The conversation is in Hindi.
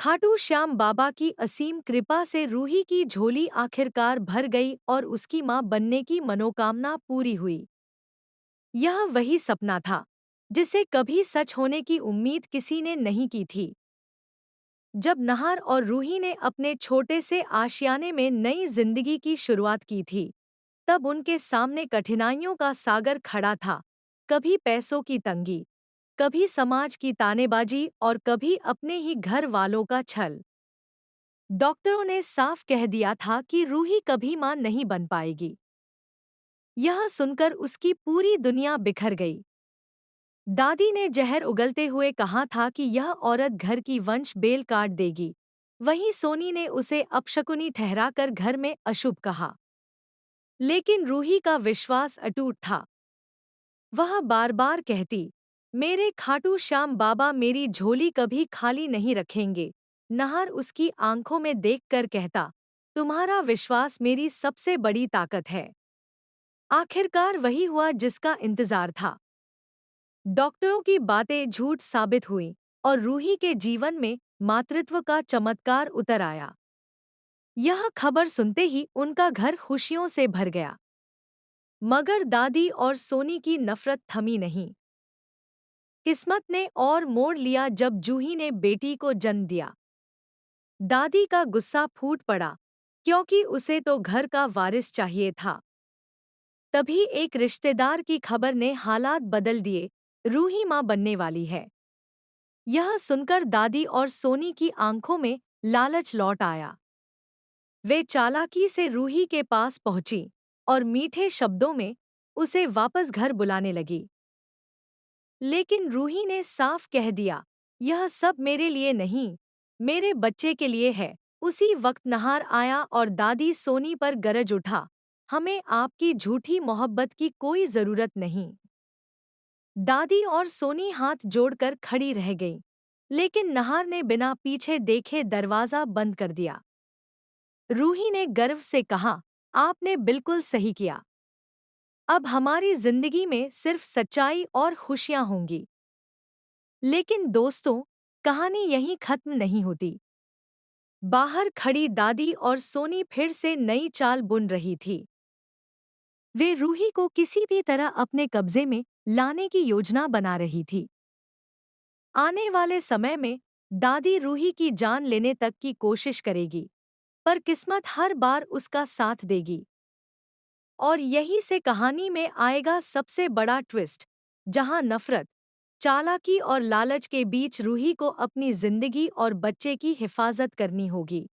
खाटू श्याम बाबा की असीम कृपा से रूही की झोली आखिरकार भर गई और उसकी मां बनने की मनोकामना पूरी हुई। यह वही सपना था जिसे कभी सच होने की उम्मीद किसी ने नहीं की थी। जब नहार और रूही ने अपने छोटे से आशियाने में नई जिंदगी की शुरुआत की थी, तब उनके सामने कठिनाइयों का सागर खड़ा था। कभी पैसों की तंगी, कभी समाज की तानेबाजी और कभी अपने ही घर वालों का छल। डॉक्टरों ने साफ कह दिया था कि रूही कभी मां नहीं बन पाएगी। यह सुनकर उसकी पूरी दुनिया बिखर गई। दादी ने जहर उगलते हुए कहा था कि यह औरत घर की वंश बेल काट देगी। वहीं सोनी ने उसे अपशकुनी ठहराकर घर में अशुभ कहा। लेकिन रूही का विश्वास अटूट था। वह बार बार कहती, मेरे खाटू श्याम बाबा मेरी झोली कभी खाली नहीं रखेंगे। नहर उसकी आंखों में देखकर कहता, तुम्हारा विश्वास मेरी सबसे बड़ी ताकत है। आखिरकार वही हुआ जिसका इंतजार था। डॉक्टरों की बातें झूठ साबित हुईं और रूही के जीवन में मातृत्व का चमत्कार उतर आया। यह खबर सुनते ही उनका घर खुशियों से भर गया। मगर दादी और सोनी की नफरत थमी नहीं। किस्मत ने और मोड़ लिया जब जूही ने बेटी को जन्म दिया। दादी का गुस्सा फूट पड़ा, क्योंकि उसे तो घर का वारिस चाहिए था। तभी एक रिश्तेदार की खबर ने हालात बदल दिए, रूही मां बनने वाली है। यह सुनकर दादी और सोनी की आंखों में लालच लौट आया। वे चालाकी से रूही के पास पहुंची और मीठे शब्दों में उसे वापस घर बुलाने लगी। लेकिन रूही ने साफ कह दिया, यह सब मेरे लिए नहीं, मेरे बच्चे के लिए है। उसी वक्त नहार आया और दादी सोनी पर गरज उठा, हमें आपकी झूठी मोहब्बत की कोई जरूरत नहीं। दादी और सोनी हाथ जोड़कर खड़ी रह गईं, लेकिन नहार ने बिना पीछे देखे दरवाजा बंद कर दिया। रूही ने गर्व से कहा, आपने बिल्कुल सही किया। अब हमारी जिंदगी में सिर्फ सच्चाई और खुशियां होंगी। लेकिन दोस्तों, कहानी यहीं खत्म नहीं होती। बाहर खड़ी दादी और सोनी फिर से नई चाल बुन रही थी। वे रूही को किसी भी तरह अपने कब्जे में लाने की योजना बना रही थी। आने वाले समय में दादी रूही की जान लेने तक की कोशिश करेगी, पर किस्मत हर बार उसका साथ देगी। और यही से कहानी में आएगा सबसे बड़ा ट्विस्ट, जहां नफरत, चालाकी और लालच के बीच रूही को अपनी जिंदगी और बच्चे की हिफाजत करनी होगी।